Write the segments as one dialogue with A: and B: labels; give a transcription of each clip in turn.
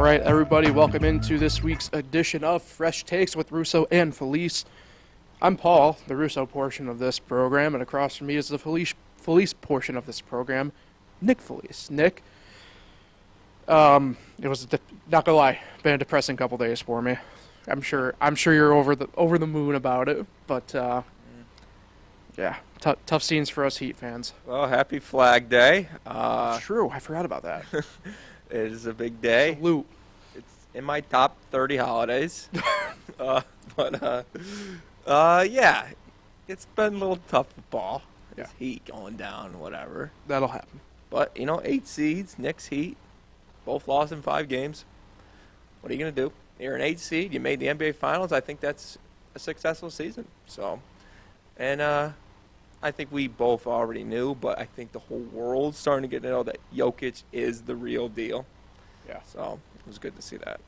A: right, everybody, welcome into this week's edition of Fresh Takes with Russo and Felice. I'm Paul, the Russo portion of this program, and across from me is the Felice portion of this program, Nick Felice. Nick, it was not gonna lie, been a depressing couple days for me. I'm sure you're over the moon about it, but yeah, tough scenes for us Heat fans.
B: Well, happy Flag Day.
A: It's true, I forgot about that.
B: It is a big day.
A: Salute.
B: It's in my top 30 holidays. Yeah, it's been a little tough football.
A: Yeah.
B: Heat going down, whatever.
A: That'll happen.
B: But, 8 seeds, Knicks, Heat, both lost in 5 games. What are you going to do? You're an 8 seed. You made the NBA Finals. I think that's a successful season. So, and I think we both already knew, but I think the whole world's starting to get to know that Jokic is the real deal.
A: Yeah.
B: So it was good to see that.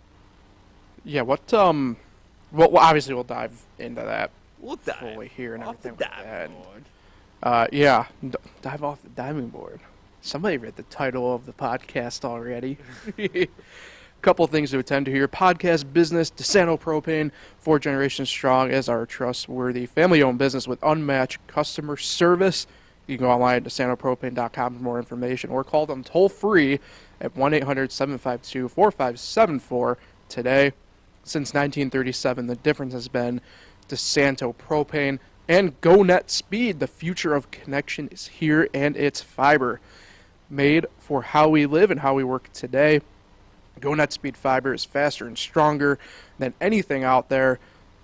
A: Yeah, well, obviously we'll dive into that fully here and
B: off
A: everything
B: the
A: like
B: diving
A: that.
B: board.
A: Dive off the diving board. Somebody read the title of the podcast already. Couple things to attend to here. Podcast business, DeSanto Propane, 4 generations strong as our trustworthy family-owned business with unmatched customer service. You can go online at DeSantoPropane.com for more information or call them toll-free at 1-800-752-4574 today. Since 1937, the difference has been DeSanto Propane and GoNet Speed. The future of connection is here, and it's fiber. Made for how we live and how we work today. GoNet Speed Fiber is faster and stronger than anything out there.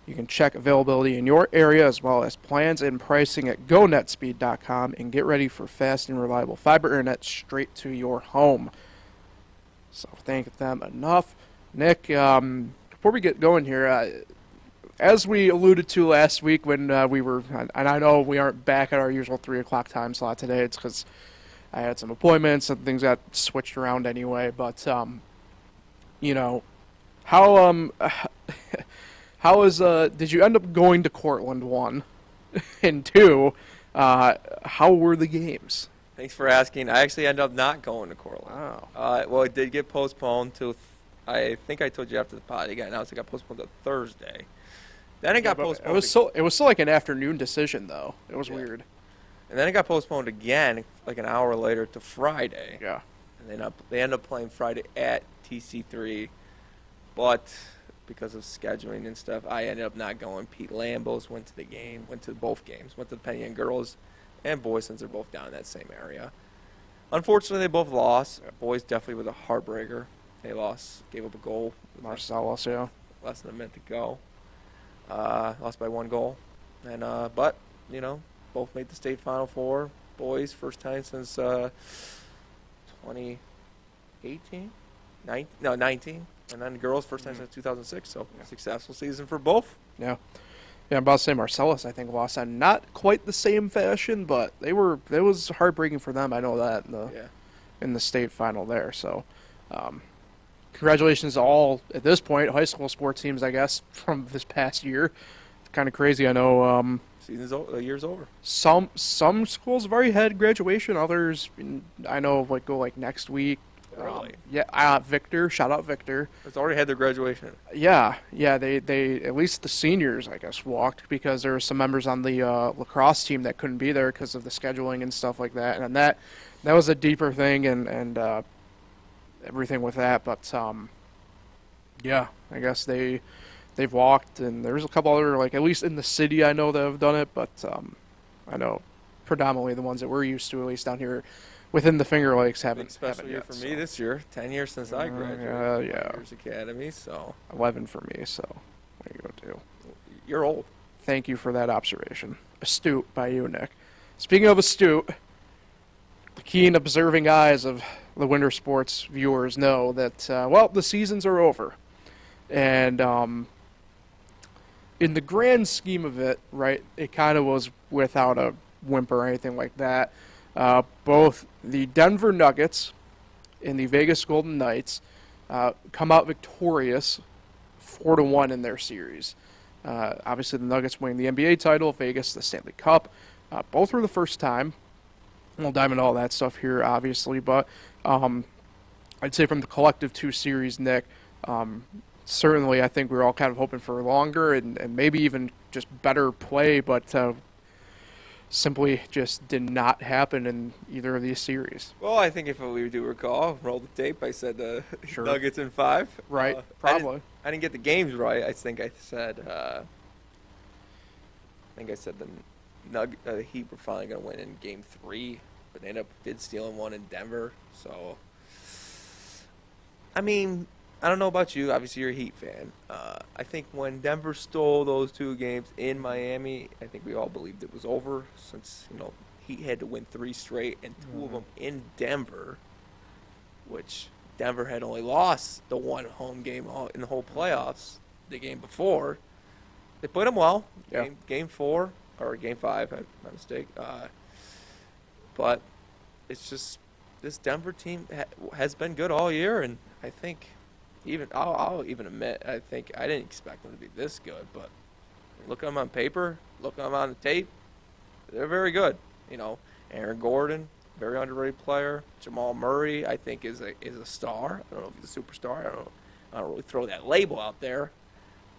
A: You can check availability in your area as well as plans and pricing at GoNetspeed.com and get ready for fast and reliable fiber internet straight to your home. So thank them enough. Nick, before we get going here, as we alluded to last week when we were, and I know we aren't back at our usual 3 o'clock time slot today, it's because I had some appointments and things got switched around anyway, but how is did you end up going to Cortland, 1? And 2, how were the games?
B: Thanks for asking. I actually ended up not going to Cortland.
A: Wow.
B: Well, it did get postponed to, I think I told you after the pod, it got announced it got postponed to Thursday. Then it got postponed.
A: It was still like an afternoon decision, though. It was weird.
B: And then it got postponed again, like an hour later, to Friday.
A: Yeah.
B: And they ended up playing Friday at TC3, but because of scheduling and stuff, I ended up not going. Pete Lambos went to the game, went to both games, went to the Penny and girls and boys since they're both down in that same area. Unfortunately, they both lost. Boys definitely with a heartbreaker. They lost, gave up a goal.
A: Marcellus, yeah.
B: Less than a minute to go. Lost by 1 goal. And but, both made the state Final Four. Boys, first time since 2018? 19. And then girls, first time since 2006. So, successful season for both.
A: Yeah. Yeah, I'm about to say Marcellus, I think, lost on not quite the same fashion, but it was heartbreaking for them. I know that in the state final there. So, congratulations to all, at this point, high school sports teams, I guess, from this past year. It's kind of crazy. I know
B: season's over, the year's over.
A: Some schools have already had graduation. Others, I know, go next week.
B: Really?
A: Victor. Shout out Victor.
B: It's already had their graduation.
A: Yeah. They at least the seniors, I guess, walked because there were some members on the lacrosse team that couldn't be there because of the scheduling and stuff like that. And that was a deeper thing and everything with that. But yeah, I guess they've walked, and there's a couple other, at least in the city, I know that have done it. But I know predominantly the ones that we're used to, at least down here within the Finger Lakes, haven't
B: special year
A: yet,
B: for me this year. 10 years since I graduated.
A: Yeah.
B: Years Academy, so
A: 11 for me. So there you go, too.
B: You're old.
A: Thank you for that observation. Astute by you, Nick. Speaking of astute, the keen observing eyes of the winter sports viewers know that the seasons are over, and in the grand scheme of it, right, it kind of was without a whimper or anything like that. Both the Denver Nuggets and the Vegas Golden Knights come out victorious 4-1 in their series. Obviously, the Nuggets winning the NBA title, Vegas the Stanley Cup. Both were the first time. We'll dive into all that stuff here, obviously, but I'd say from the collective 2 series, Nick, Certainly, I think we were all kind of hoping for longer and maybe even just better play, but simply just did not happen in either of these series.
B: Well, I think if we do recall, roll the tape, I said the
A: Sure.
B: Nuggets in 5.
A: Right,
B: I
A: probably.
B: didn't get the games right. I think I said the Heat were finally going to win in Game 3, but they ended up stealing one in Denver. So, I mean, I don't know about you. Obviously, you're a Heat fan. I think when Denver stole those 2 games in Miami, I think we all believed it was over since, Heat had to win 3 straight and 2 of them in Denver, which Denver had only lost the one home game in the whole playoffs the game before. They played them well.
A: Yeah.
B: Game 4 or Game 5, my mistake. But it's just this Denver team has been good all year, and I think I'll even admit I think I didn't expect them to be this good, but look at them on paper, look at them on the tape, they're very good. Aaron Gordon, very underrated player. Jamal Murray, I think is a star. I don't know if he's a superstar. I don't really throw that label out there,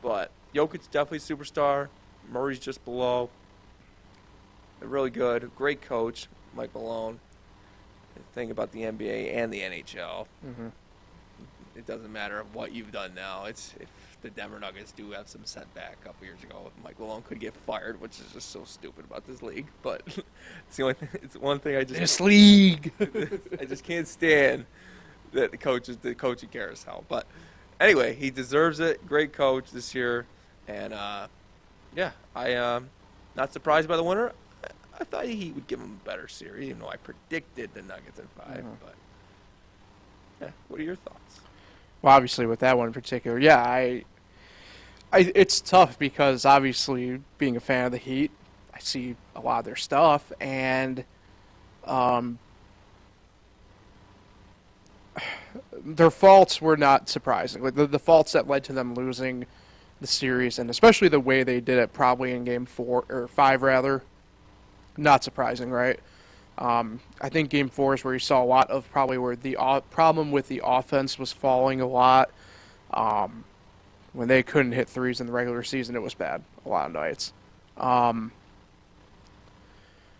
B: but Jokic's definitely a superstar. Murray's just below. They're really good. Great coach, Mike Malone. The thing about the NBA and the NHL, it doesn't matter what you've done now. If the Denver Nuggets do have some setback a couple years ago, Mike Malone could get fired, which is just so stupid about this league. But it's the only thing. It's one thing I just
A: This league.
B: I just can't stand that the coaching carousel. But anyway, he deserves it. Great coach this year, and yeah, I am not surprised by the winner. I thought he would give him a better series, even though I predicted the Nuggets in 5. But yeah, what are your thoughts?
A: Well, obviously with that one in particular, yeah, it's tough because obviously being a fan of the Heat, I see a lot of their stuff, and their faults were not surprising. Like the faults that led to them losing the series, and especially the way they did it, probably in Game 4 or 5 rather, not surprising, right? I think Game 4 is where you saw a lot of probably where the problem with the offense was falling a lot. When they couldn't hit threes in the regular season, it was bad a lot of nights. And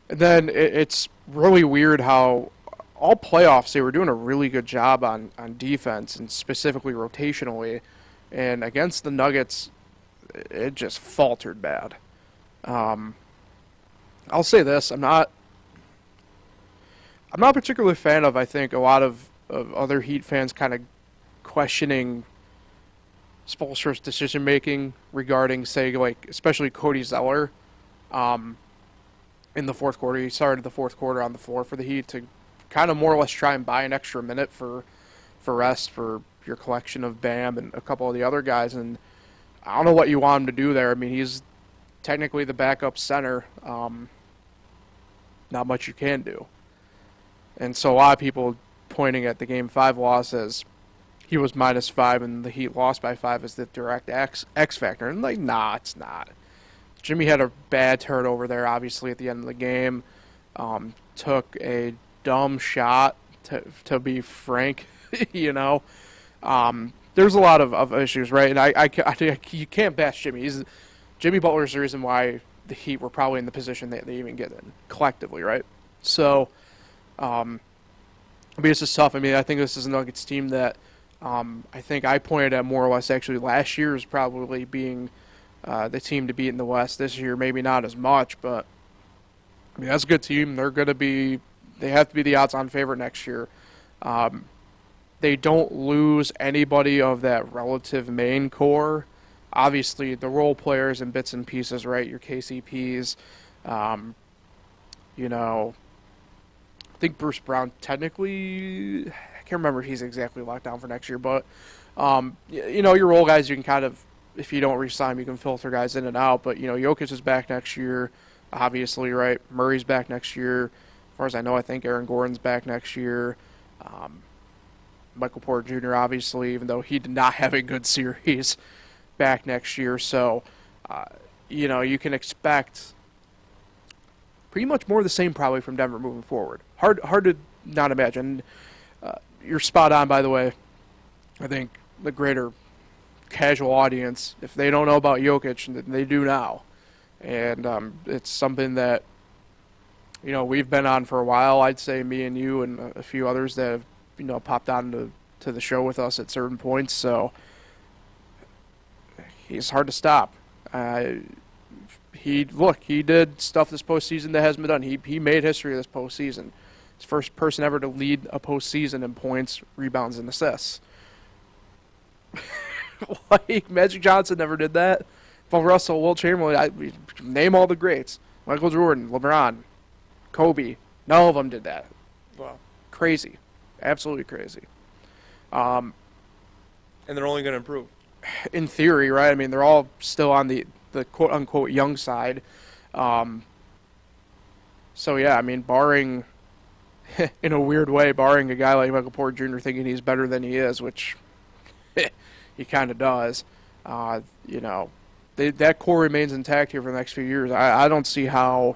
A: then it's really weird how all playoffs they were doing a really good job on defense and specifically rotationally. And against the Nuggets, it just faltered bad. I'll say this, I'm not particularly a fan of, I think, a lot of other Heat fans kind of questioning Spoelstra's decision-making regarding, say, like, especially Cody Zeller in the fourth quarter. He started the fourth quarter on the floor for the Heat to kind of more or less try and buy an extra minute for rest for your collection of Bam and a couple of the other guys. And I don't know what you want him to do there. I mean, he's technically the backup center. Not much you can do. And so a lot of people pointing at the Game 5 loss as he was -5 and the Heat lost by 5 as the direct X factor. And like, nah, it's not. Jimmy had a bad turnover there, obviously, at the end of the game. Took a dumb shot, to be frank, you know. There's a lot of issues, right? And you can't bash Jimmy. Jimmy Butler's the reason why the Heat were probably in the position that they even get in, collectively, right? So, I mean, it's just tough. I mean, I think this is a Nuggets team that I think I pointed at more or less actually last year as probably being the team to beat in the West. This year, maybe not as much, but I mean, that's a good team. They have to be the odds-on favorite next year. They don't lose anybody of that relative main core. Obviously, the role players and bits and pieces, right? Your KCPs, you know, I think Bruce Brown technically, I can't remember if he's exactly locked down for next year, but, you know, your role guys, you can kind of, if you don't re-sign, you can filter guys in and out, but, you know, Jokic is back next year, obviously, right? Murray's back next year. As far as I know, I think Aaron Gordon's back next year. Michael Porter Jr., obviously, even though he did not have a good series, back next year. So, you know, you can expect pretty much more of the same probably from Denver moving forward. Hard to not imagine. You're spot on, by the way. I think the greater casual audience, if they don't know about Jokic, then they do now. And it's something that, we've been on for a while. I'd say me and you and a few others that have, popped on to the show with us at certain points. So he's hard to stop. He did stuff this postseason that hasn't been done. He made history this postseason. He's the first person ever to lead a postseason in points, rebounds, and assists. Like, Magic Johnson never did that. Phil Russell, Wilt Chamberlain, name all the greats. Michael Jordan, LeBron, Kobe. None of them did that.
B: Wow.
A: Crazy. Absolutely crazy.
B: And they're only going to improve.
A: In theory, right? I mean, they're all still on the quote-unquote young side. So, yeah, I mean, barring, in a weird way, barring a guy like Michael Porter Jr. thinking he's better than he is, which he kind of does, that core remains intact here for the next few years. I don't see how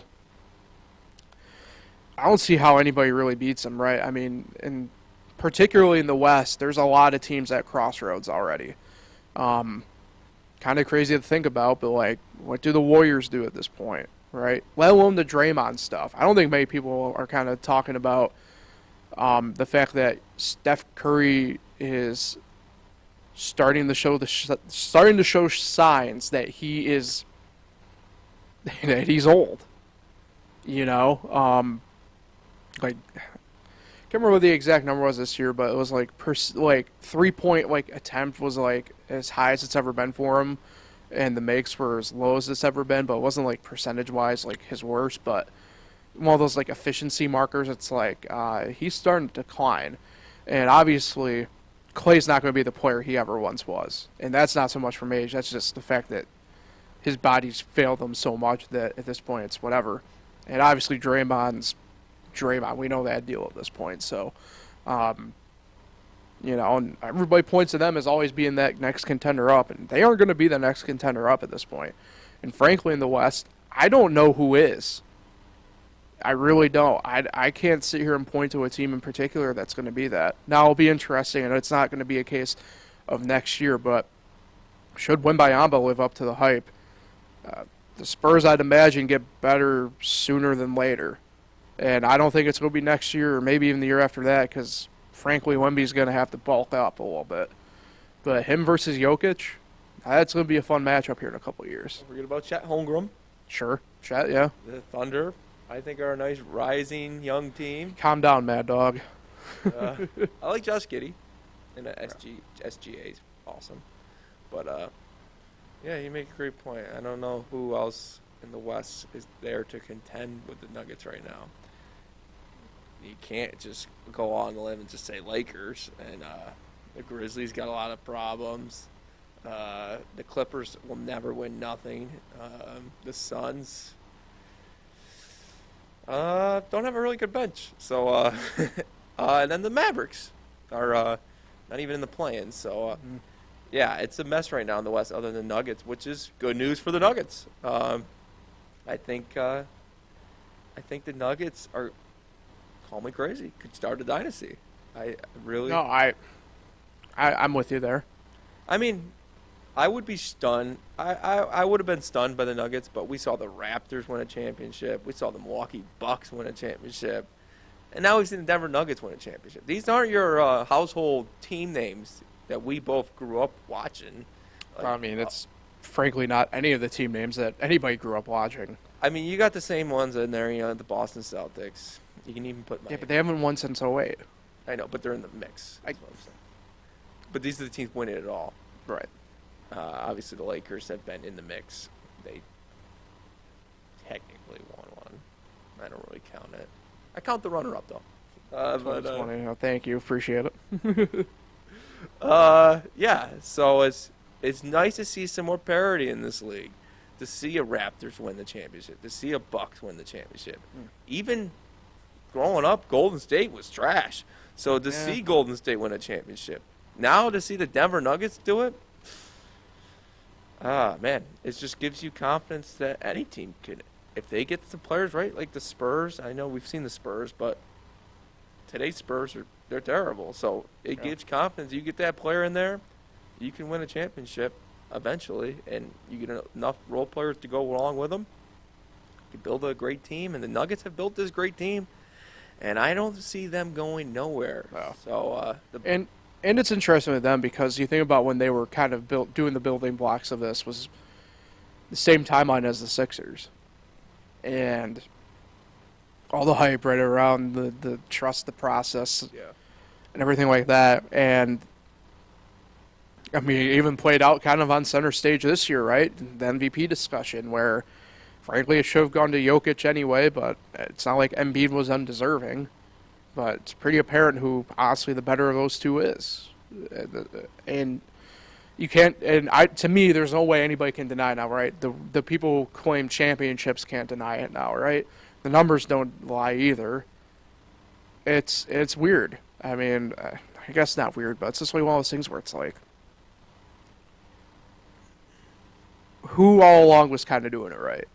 A: anybody really beats them, right? I mean, and particularly in the West, there's a lot of teams at crossroads already. Kind of crazy to think about, but, like, what do the Warriors do at this point, right? Let alone the Draymond stuff. I don't think many people are kind of talking about the fact that Steph Curry is starting to show signs that he's old. Like, I can't remember what the exact number was this year, but it was like 3-point attempt was like as high as it's ever been for him, and the makes were as low as it's ever been, but it wasn't like percentage wise like his worst, but one of those like efficiency markers. It's like he's starting to decline, and obviously Clay's not going to be the player he ever once was, and that's not so much from age. That's just the fact that his body's failed him so much that at this point it's whatever. And obviously Draymond. We know that deal at this point. So, and everybody points to them as always being that next contender up, and they aren't going to be the next contender up at this point. And frankly, in the West, I don't know who is. I really don't. I can't sit here and point to a team in particular that's going to be that. Now, it'll be interesting, and it's not going to be a case of next year, but should Wembanyama live up to the hype, the Spurs, I'd imagine, get better sooner than later. And I don't think it's going to be next year or maybe even the year after that because, frankly, Wemby's going to have to bulk up a little bit. But him versus Jokic, that's going to be a fun matchup here in a couple of years.
B: Don't forget about Chet Holmgren.
A: Sure. Chet, yeah.
B: The Thunder, I think, are a nice rising young team.
A: Calm down, Mad Dog.
B: I like Josh Giddey. And SGA is awesome. But, yeah, you make a great point. I don't know who else in the West is there to contend with the Nuggets right now. You can't just go on the limb and just say Lakers. And the Grizzlies got a lot of problems. The Clippers will never win nothing. The Suns don't have a really good bench. So, and then the Mavericks are not even in the play-in. So, yeah, it's a mess right now in the West other than the Nuggets, which is good news for the Nuggets. I think the Nuggets are, call me crazy, could start a dynasty.
A: I'm with you there.
B: I mean, I would be stunned. I would have been stunned by the Nuggets, but we saw the Raptors win a championship. We saw the Milwaukee Bucks win a championship. And now we've seen the Denver Nuggets win a championship. These aren't your household team names that we both grew up watching.
A: I mean, it's frankly not any of the team names that anybody grew up watching.
B: I mean, you got the same ones in there, the Boston Celtics. You can even put Miami.
A: Yeah, but they haven't won since 08.
B: I know, but they're in the mix. That's what I'm saying. But these are the teams winning it all.
A: Right.
B: Obviously, the Lakers have been in the mix. They technically won one. I don't really count it. I count the runner-up, though.
A: Thank you. Appreciate it.
B: Yeah, so it's nice to see some more parity in this league. To see a Raptors win the championship. To see a Bucks win the championship. Even growing up, Golden State was trash. So to see Golden State win a championship. Now to see the Denver Nuggets do it, man, it just gives you confidence that any team could, if they get some players right, like the Spurs. I know we've seen the Spurs, but today's Spurs they're terrible. So it gives confidence. You get that player in there, you can win a championship eventually, and you get enough role players to go along with them. You build a great team, and the Nuggets have built this great team, and I don't see them going nowhere.
A: No.
B: So
A: And it's interesting with them because you think about when they were kind of doing the building blocks of this was the same timeline as the Sixers, and all the hype right around the trust the process
B: yeah,
A: and everything like that. And I mean, it even played out kind of on center stage this year, right? The MVP discussion where, frankly, it should have gone to Jokic anyway, but it's not like Embiid was undeserving. But it's pretty apparent who, honestly, the better of those two is. And you can't, to me, there's no way anybody can deny now, right? The people who claim championships can't deny it now, right? The numbers don't lie either. It's weird. I mean, I guess not weird, but it's just like one of those things where it's like, who all along was kind of doing it right?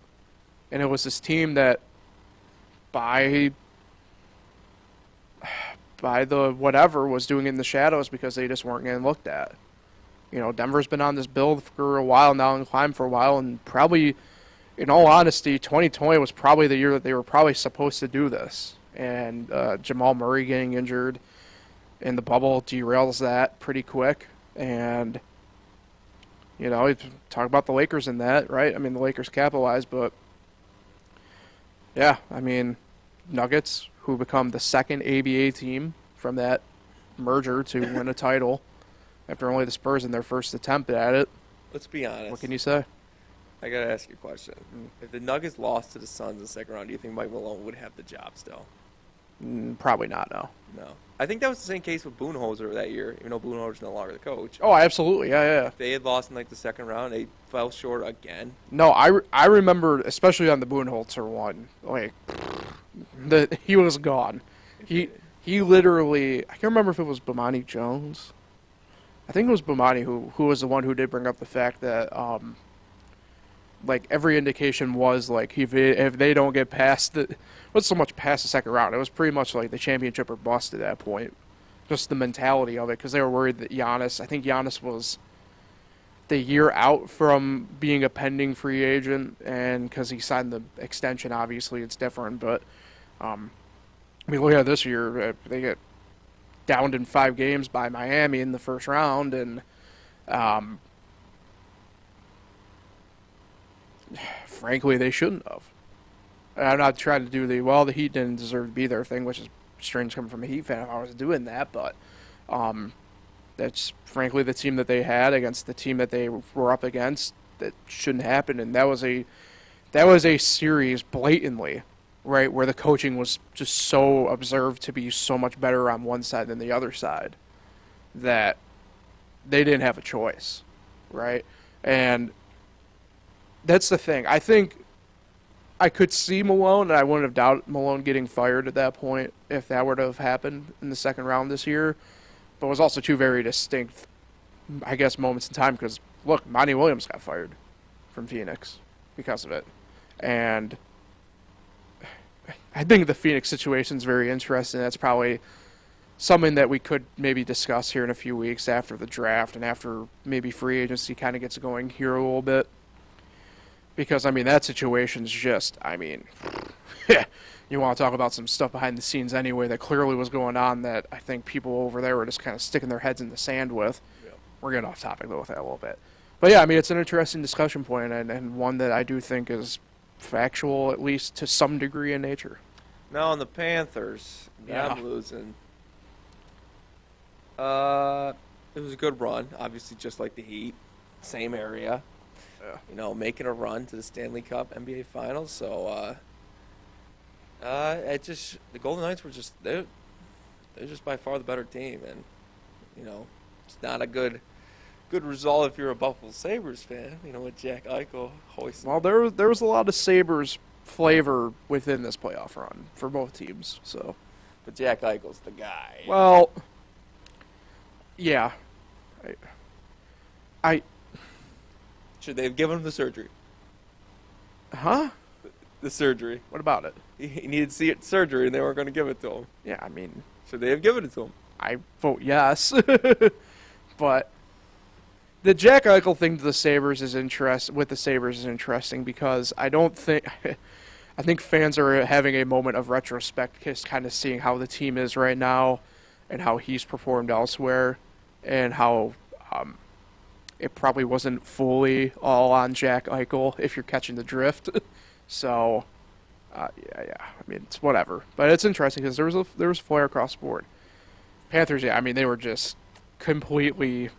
A: And it was this team that, by the whatever, was doing it in the shadows because they just weren't getting looked at. You know, Denver's been on this build for a while now and climbed for a while, and probably, in all honesty, 2020 was probably the year that they were probably supposed to do this. And Jamal Murray getting injured in the bubble derails that pretty quick. And, you know, you talk about the Lakers in that, right? I mean, the Lakers capitalized, but, yeah, I mean, Nuggets, who become the second ABA team from that merger to win a title after only the Spurs in their first attempt at it.
B: let's be honest.
A: What can you say?
B: I got to ask you a question. If the Nuggets lost to the Suns in the second round, do you think Mike Malone would have the job still?
A: Probably not, no.
B: No. I think that was the same case with Budenholzer that year, even though Budenholzer's no longer the coach.
A: Oh, absolutely, yeah.
B: If they had lost in, like, the second round, they fell short again.
A: No, I remember, especially on the Budenholzer one, like, he was gone. He literally, I can't remember if it was Bomani Jones. I think it was Bomani who was the one who did bring up the fact that, like, every indication was, like, if they don't get past it wasn't so much past the second round. It was pretty much like the championship or bust at that point. Just the mentality of it, because they were worried that I think Giannis was the year out from being a pending free agent, and because he signed the extension, obviously it's different. But, I mean, look at this year. They get downed in 5 games by Miami in the first round, and frankly, they shouldn't have. I'm not trying to do the Heat didn't deserve to be there thing, which is strange coming from a Heat fan if I was doing that, but that's frankly the team that they had against the team that they were up against. That shouldn't happen, and that was a series blatantly, right, where the coaching was just so observed to be so much better on one side than the other side that they didn't have a choice, right? And that's the thing. I think I could see Malone, and I wouldn't have doubted Malone getting fired at that point if that were to have happened in the second round this year. But it was also 2 very distinct, I guess, moments in time because, look, Monty Williams got fired from Phoenix because of it. And I think the Phoenix situation is very interesting. That's probably something that we could maybe discuss here in a few weeks after the draft and after maybe free agency kind of gets going here a little bit. Because, I mean, that situation's just, I mean, you want to talk about some stuff behind the scenes anyway that clearly was going on that I think people over there were just kind of sticking their heads in the sand with. Yeah. We're getting off topic, though, with that a little bit. But, yeah, I mean, it's an interesting discussion point and one that I do think is factual, at least to some degree in nature.
B: Now on the Panthers, I'm losing. It was a good run, obviously just like the Heat, same area.
A: Yeah.
B: You know, making a run to the Stanley Cup NBA Finals. So, the Golden Knights were just they're just by far the better team, and you know, it's not a good result if you're a Buffalo Sabres fan. You know, with Jack Eichel hoisting.
A: Well, there was a lot of Sabres flavor within this playoff run for both teams. So,
B: but Jack Eichel's the guy.
A: Well, yeah, I
B: should they have given him the surgery?
A: Huh?
B: The surgery.
A: What about it?
B: He needed surgery, and they weren't going to give it to him.
A: Yeah, I mean,
B: should they have given it to him?
A: I vote yes, but The Jack Eichel thing to the Sabres is interesting because I don't think I think fans are having a moment of retrospect, just kind of seeing how the team is right now, and how he's performed elsewhere, and how it probably wasn't fully all on Jack Eichel, if you're catching the drift. So, yeah. I mean, it's whatever, but it's interesting because there was flair across the board. Panthers, yeah. I mean, they were just completely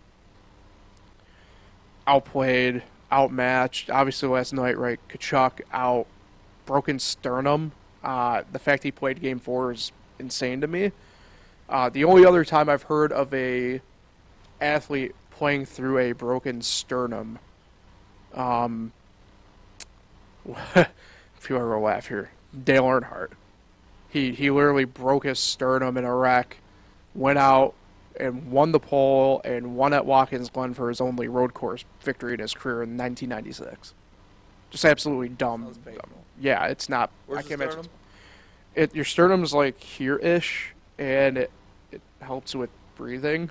A: outplayed, outmatched. Obviously, last night, right? Kachuk out, broken sternum. The fact he played Game 4 is insane to me. The only other time I've heard of a athlete playing through a broken sternum, if you ever laugh here, Dale Earnhardt. He literally broke his sternum in a wreck, went out and won the pole and won at Watkins Glen for his only road course victory in his career in 1996. Just absolutely dumb. Yeah, it's not.
B: Where's
A: I can't
B: the
A: imagine.
B: sternum?
A: Your sternum's like here-ish, and it helps with breathing.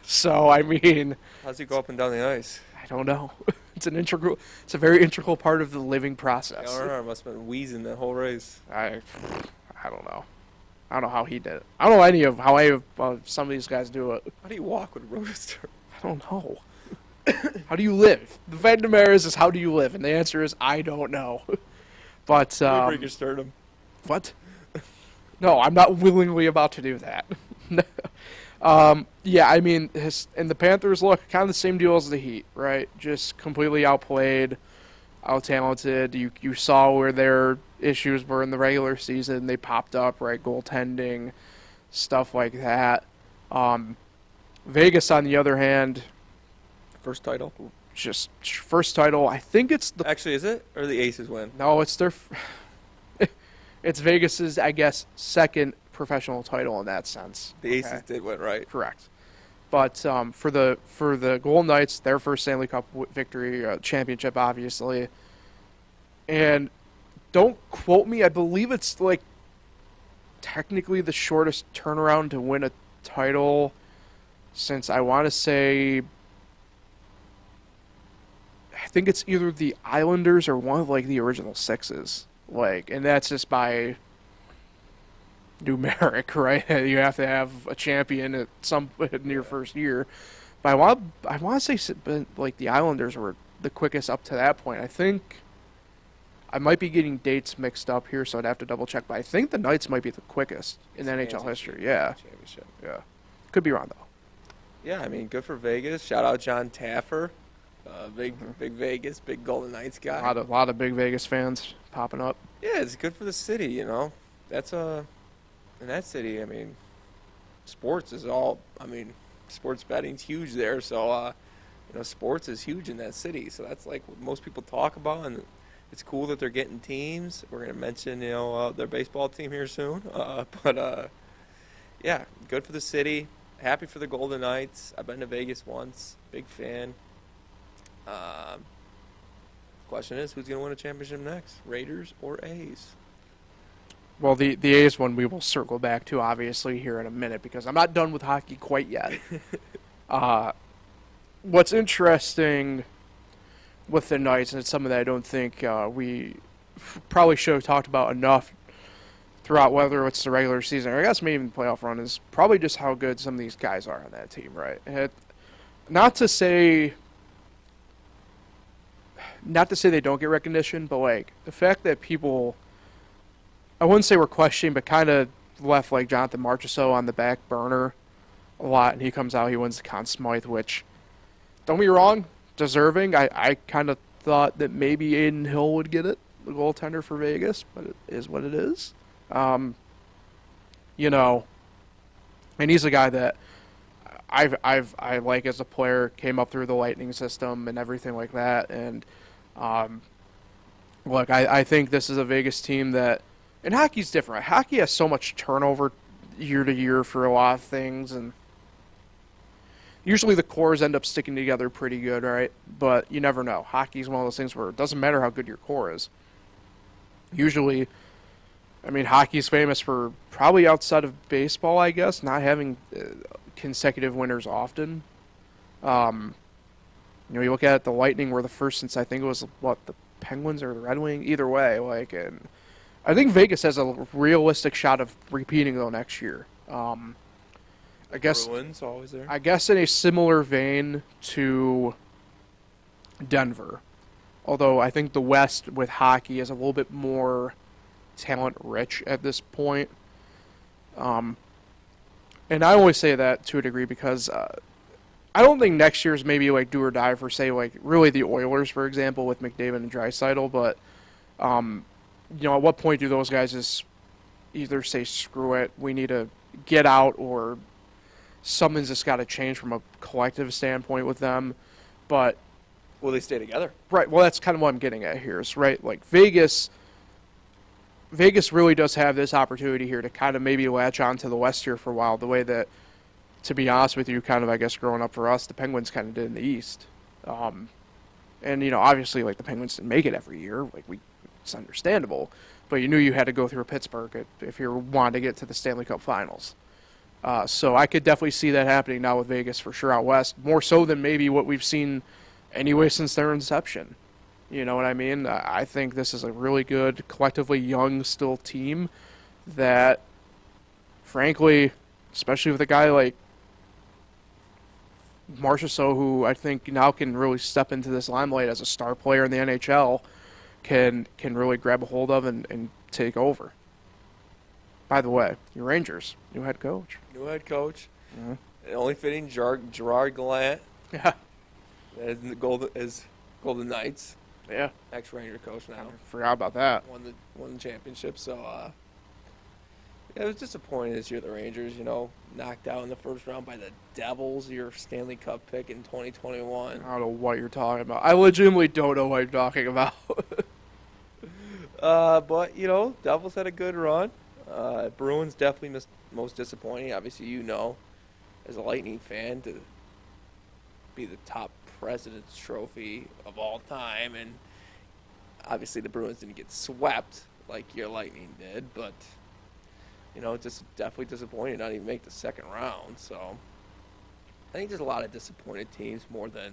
A: So I mean,
B: How's he go up and down the ice?
A: I don't know. It's a very integral part of the living process.
B: Earnhardt must have been wheezing the whole race.
A: I don't know. I don't know how he did it. I don't know how some of these guys do it.
B: How do you walk with a broken sternum?
A: I don't know. How do you live? The fact of the matter is how do you live? And the answer is I don't know. But
B: break your sternum.
A: What? No, I'm not willingly about to do that. Yeah, I mean, and the Panthers look kind of the same deal as the Heat, right? Just completely outplayed, out-talented. You saw where their issues were in the regular season. They popped up, right? Goaltending, stuff like that. Vegas, on the other hand,
B: First title.
A: just first title. I think it's the
B: Actually, is it? Or the Aces win?
A: no, it's their. It's Vegas's, I guess, second professional title in that sense.
B: The Aces did win, right?
A: Correct. But for the Golden Knights, their first Stanley Cup victory, championship, obviously. And don't quote me, I believe it's like technically the shortest turnaround to win a title since I want to say, I think it's either the Islanders or one of like the original sixes. Like, and that's just by numeric, right? You have to have a champion at some in your first year. But I want to say like the Islanders were the quickest up to that point. I think I might be getting dates mixed up here, so I'd have to double check. But I think the Knights might be the quickest in NHL history. Yeah,
B: Championship.
A: yeah. Could be wrong though.
B: Yeah, I mean, good for Vegas. Shout out John Taffer, big Vegas, big Golden Knights guy.
A: A lot of big Vegas fans popping up.
B: Yeah, it's good for the city. You know, that's in that city. I mean, sports is all. I mean, sports betting's huge there. So, sports is huge in that city. So that's like what most people talk about, and it's cool that they're getting teams. We're gonna mention their baseball team here soon. Yeah, good for the city. Happy for the Golden Knights. I've been to Vegas once. Big fan. Question is, who's going to win a championship next? Raiders or A's?
A: Well, the A's one we will circle back to, obviously, here in a minute, because I'm not done with hockey quite yet. What's interesting with the Knights, and it's something that I don't think we probably should have talked about enough throughout, whether it's the regular season or I guess maybe even the playoff run, is probably just how good some of these guys are on that team, right? Not to say they don't get recognition, but like the fact that people, I wouldn't say we're questioning, but kind of left like Jonathan Marchessault on the back burner a lot, and he comes out, he wins the Conn Smythe, which, don't be wrong, deserving. I kind of thought that maybe Aiden Hill would get it, the goaltender for Vegas, but it is what it is. And he's a guy that I like as a player, came up through the Lightning system and everything like that. And look, I think this is a Vegas team that, and hockey's different. Hockey has so much turnover year to year for a lot of things, and usually the cores end up sticking together pretty good, right? But you never know. Hockey's one of those things where it doesn't matter how good your core is. Usually, I mean, hockey's famous for, probably outside of baseball, I guess, not having consecutive winners often. You look at it, the Lightning were the first since I think it was the Penguins or the Red Wing. Either way, and I think Vegas has a realistic shot of repeating though next year. I guess
B: Bruins always there.
A: I guess in a similar vein to Denver, although I think the West with hockey is a little bit more talent rich at this point. And I always say that to a degree because I don't think next year's maybe do or die for say really the Oilers, for example, with McDavid and Draisaitl. But at what point do those guys just either say screw it, we need to get out, or something's just got to change from a collective standpoint with them? But
B: will they stay together?
A: Right. Well, that's kind of what I'm getting at here. Is right. Vegas really does have this opportunity here to kind of maybe latch on to the West here for a while, the way that, to be honest with you, kind of, I guess, growing up for us, the Penguins kind of did in the East. And, obviously, the Penguins didn't make it every year. It's understandable. But you knew you had to go through Pittsburgh if you wanted to get to the Stanley Cup Finals. So I could definitely see that happening now with Vegas for sure out West, more so than maybe what we've seen anyway since their inception. You know what I mean? I think this is a really good, collectively young still team that, frankly, especially with a guy like Marchessault, who I think now can really step into this limelight as a star player in the NHL, can really grab a hold of and take over. By the way, your Rangers, new head coach.
B: New head coach.
A: Mm-hmm.
B: And only fitting Gerard Gallant.
A: Yeah.
B: As Golden Knights.
A: Yeah.
B: Ex-Ranger coach now.
A: Forgot about that.
B: Won the championship. So, it was disappointing this year, the Rangers, knocked out in the first round by the Devils, your Stanley Cup pick in 2021.
A: I don't know what you're talking about. I legitimately don't know what you're talking about.
B: But, Devils had a good run. Bruins definitely most disappointing. Obviously, as a Lightning fan, to be the top President's Trophy of all time. And obviously the Bruins didn't get swept like your Lightning did, but just definitely disappointed not even make the second round. So I think there's a lot of disappointed teams more than,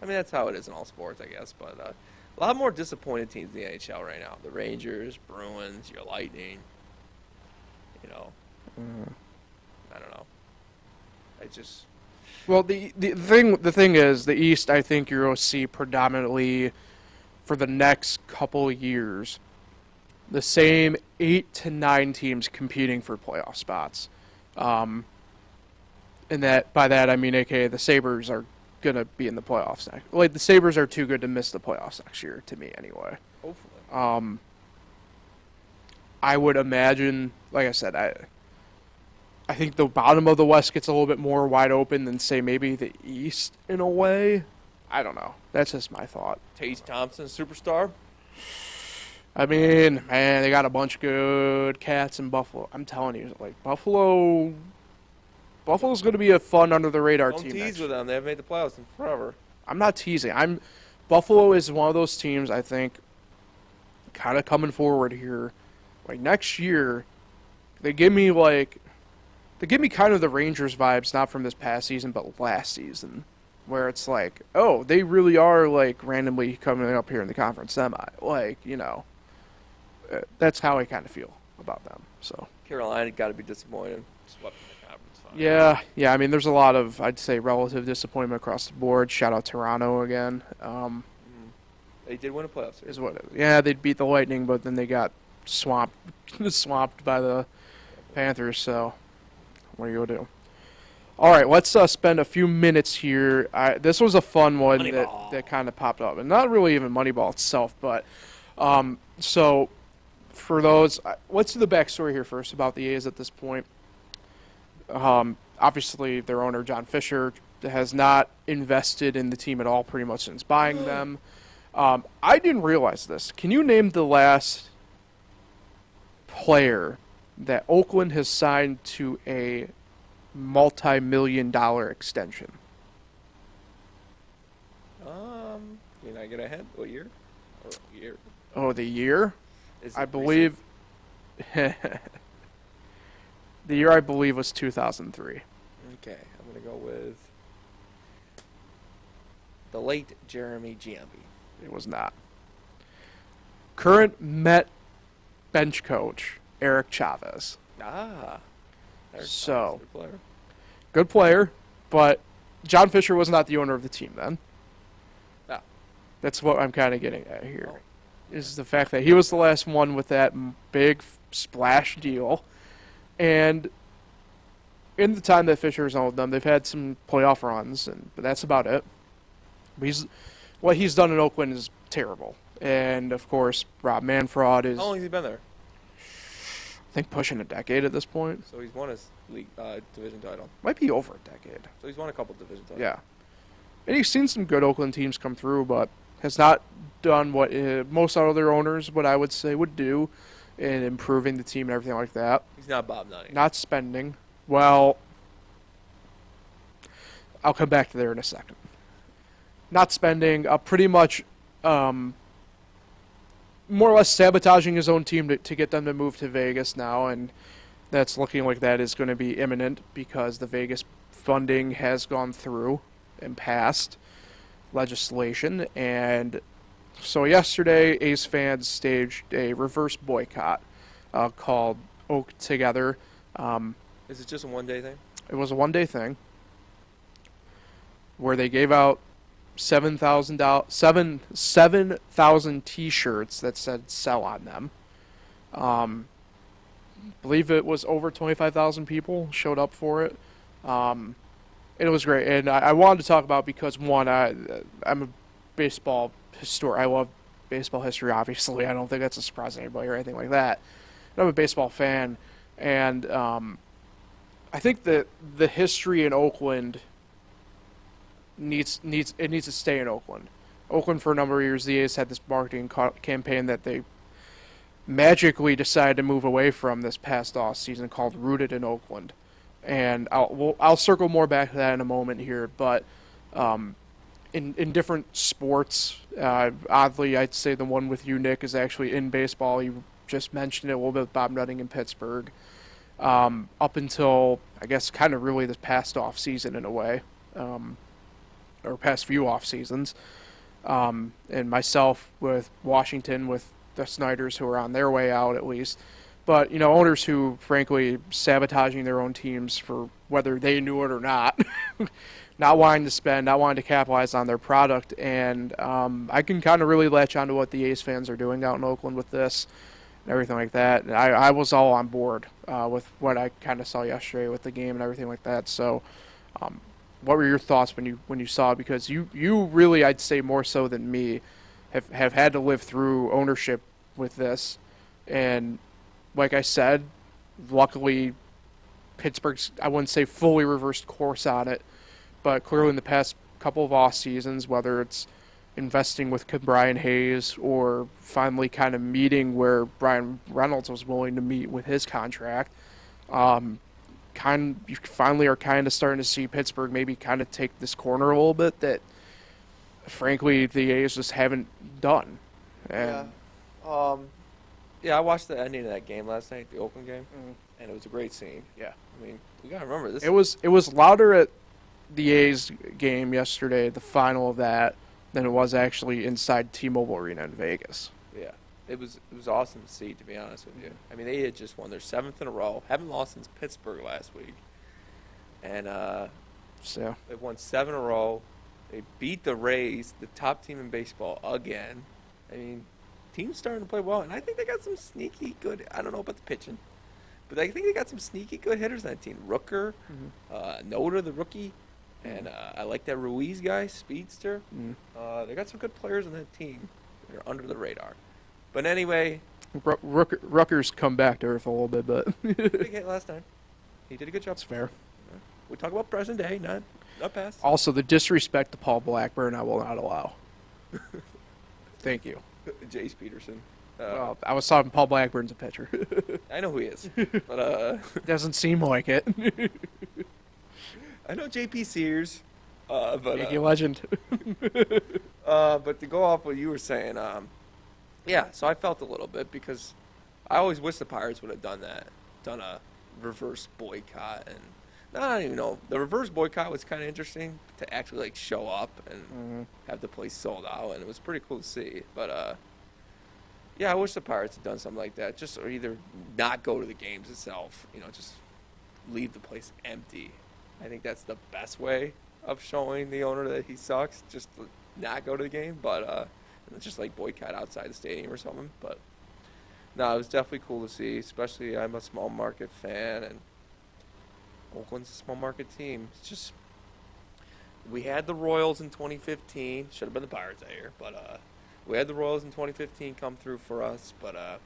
B: that's how it is in all sports, I guess, but a lot more disappointed teams in the NHL right now. The Rangers, Bruins, your Lightning, I don't know.
A: Well, the thing is, the East, I think you're going to see predominantly for the next couple of years the same 8 to 9 teams competing for playoff spots. And by that I mean, aka the Sabres are going to be in the playoffs next. The Sabres are too good to miss the playoffs next year, to me anyway.
B: Hopefully.
A: I would imagine, like I said, I think the bottom of the West gets a little bit more wide open than, say, maybe the East in a way. I don't know. That's just my thought.
B: Tage Thompson, superstar.
A: Man, they got a bunch of good cats in Buffalo. I'm telling you, Buffalo's going to be a fun under-the-radar team.
B: Don't tease with them. They haven't made the playoffs in forever.
A: I'm not teasing. Buffalo is one of those teams, I think, kind of coming forward here. Next year, they give me kind of the Rangers vibes, not from this past season, but last season, where it's they really are randomly coming up here in the conference semi. That's how I kind of feel about them. So
B: Carolina got to be disappointed. Swept in the conference final.
A: Yeah. There's a lot of, I'd say, relative disappointment across the board. Shout out Toronto again.
B: They did win a playoff series.
A: Is what it is. Yeah, they beat the Lightning, but then they got swamped by the Panthers. So what are you gonna do? All right, let's spend a few minutes here. This was a fun one that kind of popped up, and not really even Moneyball itself, but so for those, let's do the backstory here first about the A's at this point. Obviously, their owner John Fisher has not invested in the team at all, pretty much since buying them. I didn't realize this. Can you name the last player that Oakland has signed to a multi-million-dollar extension?
B: Can I get ahead? What year?
A: Oh, the year?
B: Is it
A: I believe the year I believe was 2003.
B: Okay, I'm gonna go with The late Jeremy Giambi.
A: It was not. Current Met bench coach, Eric Chavez.
B: Ah. There's
A: So,
B: a good player.
A: good player, but John Fisher was not the owner of the team then.
B: Ah.
A: That's what I'm kind of getting at here.
B: Oh.
A: Is the fact that he was the last one with that big splash deal. And in the time that Fisher's owned them, they've had some playoff runs, but that's about it. What he's done in Oakland is terrible. And, of course, Rob Manfred is,
B: How long has he been there?
A: I think, pushing a decade at this point.
B: So he's won his league division title.
A: Might be over a decade.
B: So he's won a couple division titles.
A: Yeah. And he's seen some good Oakland teams come through, but has not done what most other owners, what I would say, would do in improving the team and everything like that.
B: He's not Bob Nutty.
A: Not spending. Well, I'll come back to there in a second. Not spending, pretty much more or less sabotaging his own team to get them to move to Vegas now, and that's looking like that is going to be imminent because the Vegas funding has gone through and passed legislation. And so yesterday, A's fans staged a reverse boycott called Oak Together.
B: Is it just a one-day thing?
A: It was a one-day thing where they gave out 7,000 T-shirts that said "sell" on them. Believe it was over 25,000 people showed up for it. It was great, and I wanted to talk about because one, I'm a baseball historian. I love baseball history. Obviously, I don't think that's a surprise to anybody or anything like that. But I'm a baseball fan, and I think that the history in Oakland needs to stay in Oakland. Oakland, for a number of years, the A's had this marketing campaign that they magically decided to move away from this past off season called "Rooted in Oakland," and I'll circle more back to that in a moment here. But in different sports, oddly, I'd say the one with you, Nick, is actually in baseball. You just mentioned it a little bit with Bob Nutting in Pittsburgh. Up until I guess kind of really this past off season in a way. Or past few off seasons, and myself with Washington with the Snyders who are on their way out at least, but owners who frankly sabotaging their own teams for whether they knew it or not, not wanting to spend, not wanting to capitalize on their product, and I can kind of really latch onto what the A's fans are doing out in Oakland with this and everything like that. And I was all on board with what I kind of saw yesterday with the game and everything like that. So. What were your thoughts when you saw it? Because you really, I'd say more so than me, have had to live through ownership with this. And like I said, luckily Pittsburgh's, I wouldn't say fully reversed course on it, but clearly in the past couple of off seasons, whether it's investing with Brian Hayes or finally kind of meeting where Brian Reynolds was willing to meet with his contract, you finally are kind of starting to see Pittsburgh maybe kind of take this corner a little bit that, frankly, the A's just haven't done. And
B: I watched the ending of that game last night, the Oakland game, and it was a great scene.
A: Yeah,
B: I mean, we gotta remember this.
A: It was louder at the A's game yesterday, the final of that, than it was actually inside T-Mobile Arena in Vegas.
B: Yeah. It was awesome to see, to be honest with you. I mean, they had just won their 7th in a row. Haven't lost since Pittsburgh last week. And they've won 7 in a row. They beat the Rays, the top team in baseball, again. I mean, team's starting to play well. And I think they got some sneaky good, I don't know about the pitching, but I think they got some sneaky good hitters on that team. Rooker, Noda, the rookie, and I like that Ruiz guy, speedster. They got some good players on that team that are under the radar. But anyway,
A: Rucker's come back to earth a little bit, but
B: big hit last time. He did a good job.
A: It's fair.
B: We talk about present day, not past.
A: Also, the disrespect to Paul Blackburn, I will not allow. Thank you.
B: Jace Peterson.
A: Well, I was talking Paul Blackburn's a pitcher.
B: I know who he is, but
A: doesn't seem like it.
B: I know J.P. Sears, but
A: Yankee legend.
B: But to go off what you were saying, yeah, so I felt a little bit because I always wish the Pirates would have done that, done a reverse boycott, and I don't even know. The reverse boycott was kind of interesting to actually like show up and have the place sold out, and it was pretty cool to see. But yeah, I wish the Pirates had done something like that. Just or either not go to the games itself, just leave the place empty. I think that's the best way of showing the owner that he sucks. Just to not go to the game, but just like boycott outside the stadium or something. But no, it was definitely cool to see. Especially I'm a small market fan, and Oakland's a small market team. It's just we had the Royals in 2015. Should have been the Pirates that year, but we had the Royals in 2015 come through for us. But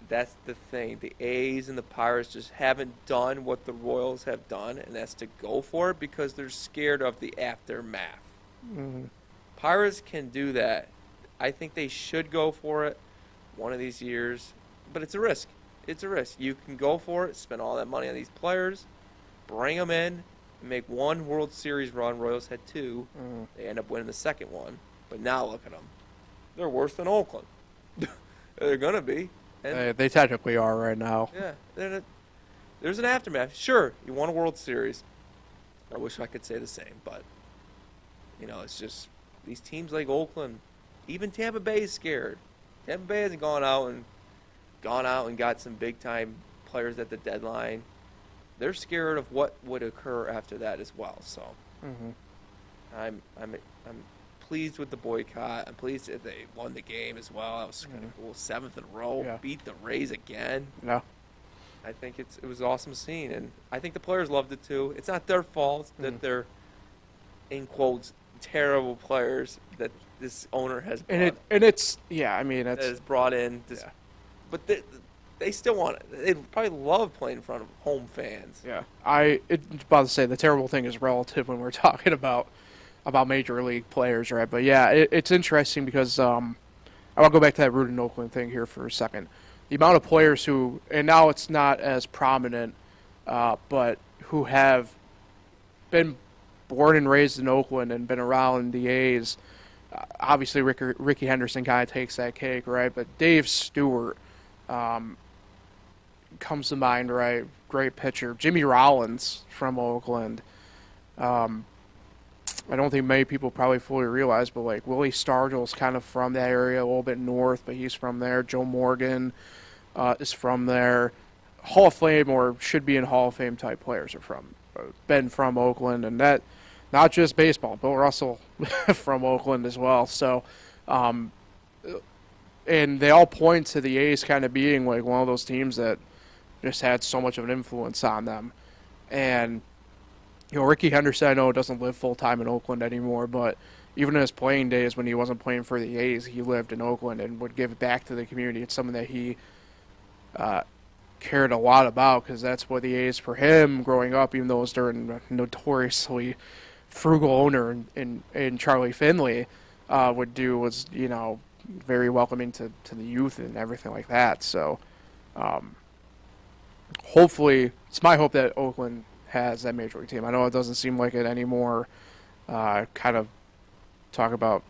B: that's the thing. The A's and the Pirates just haven't done what the Royals have done, and that's to go for it because they're scared of the aftermath.
A: Mm-hmm.
B: Pirates can do that. I think they should go for it one of these years, but it's a risk. It's a risk. You can go for it, spend all that money on these players, bring them in, and make one World Series run. Royals had two. They end up winning the second one, but now look at them. They're worse than Oakland. They're going to be. And
A: They technically are right now.
B: yeah, there's an aftermath. Sure, you won a World Series. I wish I could say the same, but it's just these teams like Oakland, even Tampa Bay is scared. Tampa Bay hasn't gone out and got some big time players at the deadline. They're scared of what would occur after that as well. So I'm pleased with the boycott. I'm pleased that they won the game as well. That was kind of cool. 7th in a row,
A: Yeah.
B: beat the Rays again.
A: Yeah.
B: I think it was awesome seeing, and I think the players loved it too. It's not their fault that they're, in quotes, terrible players that this owner has brought,
A: that
B: has brought in. But they still want it. They probably love playing in front of home fans.
A: Yeah. It's about to say the terrible thing is relative when we're talking about major league players, right? But yeah, it's interesting because I want to go back to that rooted in Oakland thing here for a second. The amount of players who, and now it's not as prominent, but who have been born and raised in Oakland and been around the A's. Obviously, Ricky Henderson kind of takes that cake, right? But Dave Stewart comes to mind, right? Great pitcher. Jimmy Rollins from Oakland. I don't think many people probably fully realize, but like Willie Stargell's kind of from that area, a little bit north, but he's from there. Joe Morgan is from there. Hall of Fame or should be in Hall of Fame type players are been from Oakland, and that not just baseball. Bill Russell from Oakland as well. So, and they all point to the A's kind of being like one of those teams that just had so much of an influence on them, and. Ricky Henderson, I know, doesn't live full-time in Oakland anymore, but even in his playing days when he wasn't playing for the A's, he lived in Oakland and would give back to the community. It's something that he cared a lot about because that's what the A's, for him, growing up, even though it was during a notoriously frugal owner in Charlie Finley, would do was, very welcoming to the youth and everything like that. So hopefully, it's my hope that Oakland has that major league team. I know it doesn't seem like it anymore. Kind of talk about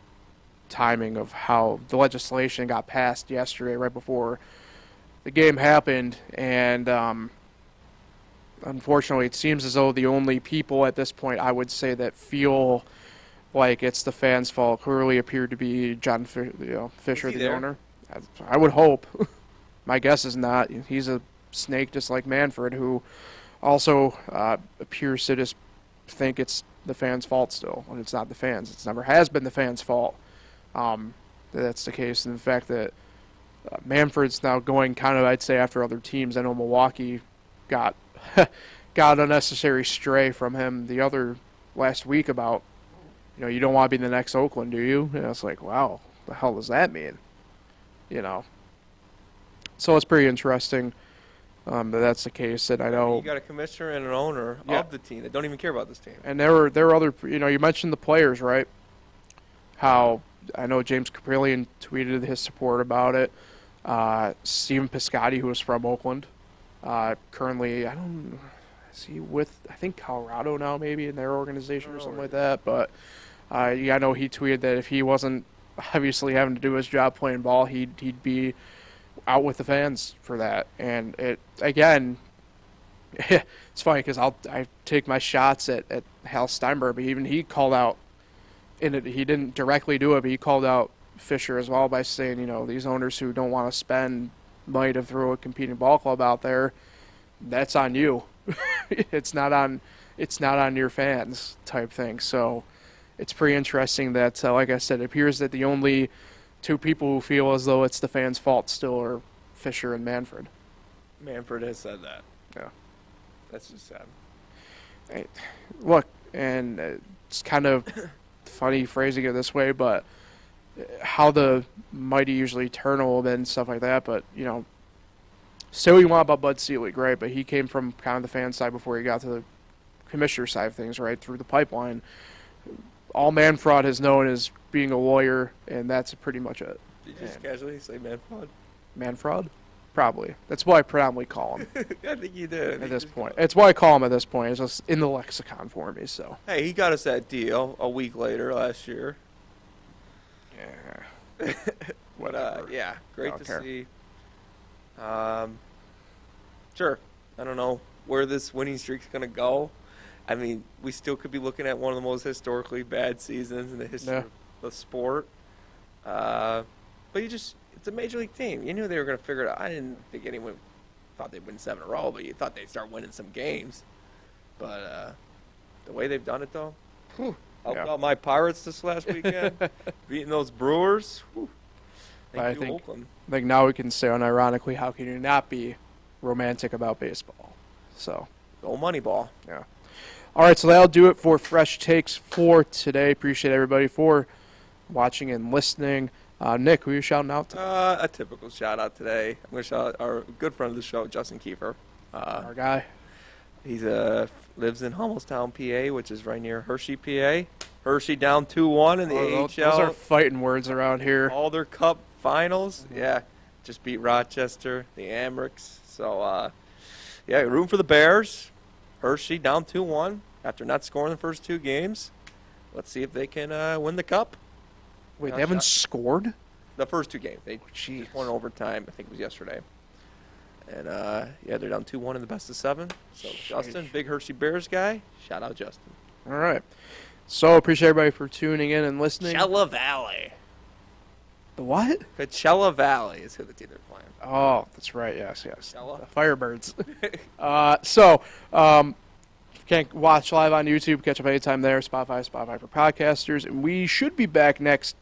A: timing of how the legislation got passed yesterday right before the game happened, and unfortunately it seems as though the only people at this point I would say that feel like it's the fans' fault clearly appear to be John Fisher, the owner. I would hope. My guess is not. He's a snake just like Manfred, who also appears to just think it's the fans' fault still, when it's not the fans. It never has been the fans' fault. That's the case. And the fact that Manfred's now going kind of, I'd say, after other teams. I know Milwaukee got unnecessary stray from him the other last week about, you don't want to be the next Oakland, do you? And I was like, wow, the hell does that mean? So it's pretty interesting. But that's the case, and I know
B: you got a commissioner and an owner of the team that don't even care about this team.
A: And there were other, you mentioned the players, right? How I know James Caprillion tweeted his support about it. Steven Piscotty, who is from Oakland, currently is he with I think Colorado now, maybe in their organization or something like that. But I know he tweeted that if he wasn't obviously having to do his job playing ball, he'd be out with the fans for that. And it again, It's funny because I take my shots at Hal Steinberg, but even he called out, and he didn't directly do it, but he called out Fisher as well by saying, these owners who don't want to spend money to throw a competing ball club out there, that's on you. It's not on your fans type thing. So it's pretty interesting that, like I said, it appears that the only two people who feel as though it's the fans' fault still are Fisher and Manfred.
B: Manfred has said that.
A: Yeah.
B: That's just sad.
A: Hey, look, and it's kind of funny phrasing it this way, but how the mighty usually turn a little bit and stuff like that. But, say what you want about Bud Selig, right? But he came from kind of the fan side before he got to the commissioner side of things, right, through the pipeline. All Manfred has known is being a lawyer, and that's pretty much it.
B: Did you just casually say Manfred?
A: Manfred? Probably. That's what I predominantly call him.
B: I think you did.
A: At this point. It's what I call him at this point. It's just in the lexicon for me, so.
B: Hey, he got us that deal a week later last year.
A: Yeah.
B: But, yeah, great to
A: care.
B: see. Sure. I don't know where this winning streak's going to go. I mean, we still could be looking at one of the most historically bad seasons in the history of the sport. But it's a major league team. You knew they were going to figure it out. I didn't think anyone thought they'd win 7 in a row, but you thought they'd start winning some games. But the way they've done it, though, helped out my Pirates this last weekend, beating those Brewers.
A: I think now we can say unironically, how can you not be romantic about baseball? So,
B: go Moneyball.
A: Yeah. All right, so that'll do it for Fresh Takes for today. Appreciate everybody for watching and listening. Nick, who are you shouting out to?
B: A typical shout-out today. I'm going to shout out our good friend of the show, Justin Kiefer.
A: Our guy.
B: He lives in Hummelstown, PA, which is right near Hershey, PA. Hershey down 2-1 in the AHL.
A: Those are fighting words around here.
B: Calder Cup finals. Yeah, just beat Rochester, the Amherst. So, room for the Bears. Hershey down 2-1 after not scoring the first 2 games. Let's see if they can win the cup.
A: Wait, they haven't scored?
B: The first 2 games. They just won overtime. I think it was yesterday. And, they're down 2-1 in the best of 7. So, Justin, big Hershey Bears guy. Shout out, Justin.
A: All right. So, appreciate everybody for tuning in and listening.
B: Coachella Valley.
A: The what?
B: Coachella Valley is who the team they're playing.
A: Oh, that's right. Yes.
B: Coachella?
A: The Firebirds. If you can't watch live on YouTube, catch up anytime there. Spotify for podcasters. And we should be back next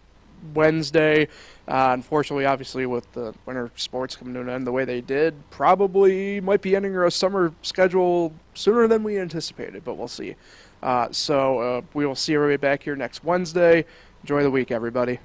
A: Wednesday. Unfortunately, obviously, with the winter sports coming to an end the way they did, probably might be ending our summer schedule sooner than we anticipated, but we'll see. We will see everybody back here next Wednesday. Enjoy the week, everybody.